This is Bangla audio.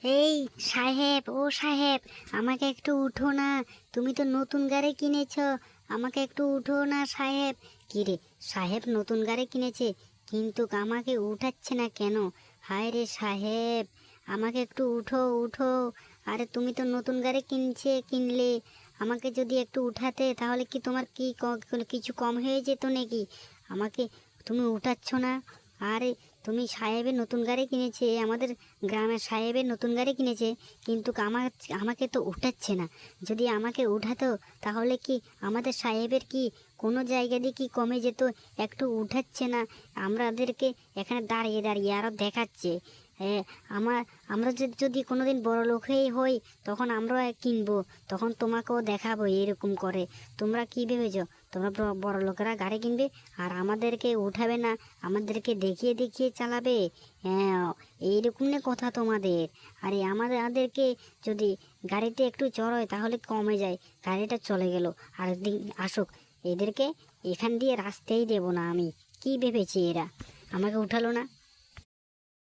এই সাহেব, ও সাহেব, আমাকে একটু উঠো না। তুমি তো নতুন গাড়ি কিনেছো, আমাকে একটু উঠো না সাহেব। কি রে, সাহেব নতুন গাড়ি কিনেছে কিন্তু আমাকে উঠাচ্ছে না কেন? হায় রে সাহেব, আমাকে একটু উঠো উঠো। আরে তুমি তো নতুন গাড়ি কিনলে, আমাকে যদি একটু উঠাতে তাহলে কি তোমার কি কিছু কম হয়ে যেত নাকি? আমাকে তুমি উঠাচ্ছ না। আরে তুমি, সাহেবের নতুন গাড়ি কিনেছে, আমাদের গ্রামের সাহেবের নতুন গাড়ি কিনেছে, কিন্তু আমাকে তো উঠাচ্ছে না। যদি আমাকে উঠাতো তাহলে কি আমাদের সাহেবের কি কোনো জায়গা দিয়ে কি কমে যেত? একটু উঠাচ্ছে না, আমাদেরকে এখানে দাঁড়িয়ে দাঁড়িয়ে আরও দেখাচ্ছে। হ্যাঁ, আমরা যদি কোনো দিন বড় লোক হই তখন আমরাও কিনবো, তখন তোমাকেও দেখাবো এরকম করে। তোমরা কি ভেবেছো তোমরা বড় লোকেরা গাড়ি কিনবে আর আমাদেরকে উঠাবে না, আমাদেরকে দেখিয়ে দেখিয়ে চালাবে? হ্যাঁ, এইরকম না কথা তোমাদের। আরে আমাদেরকে যদি গাড়িতে একটু চড়ায় তাহলে কমে যায়, গাড়িটা চলে গেল, আর দিন আসুক, এদেরকে এখান দিয়ে রাস্তাই দেবো না আমি। কি ভেবেছি এরা? আমাকে উঠালো না।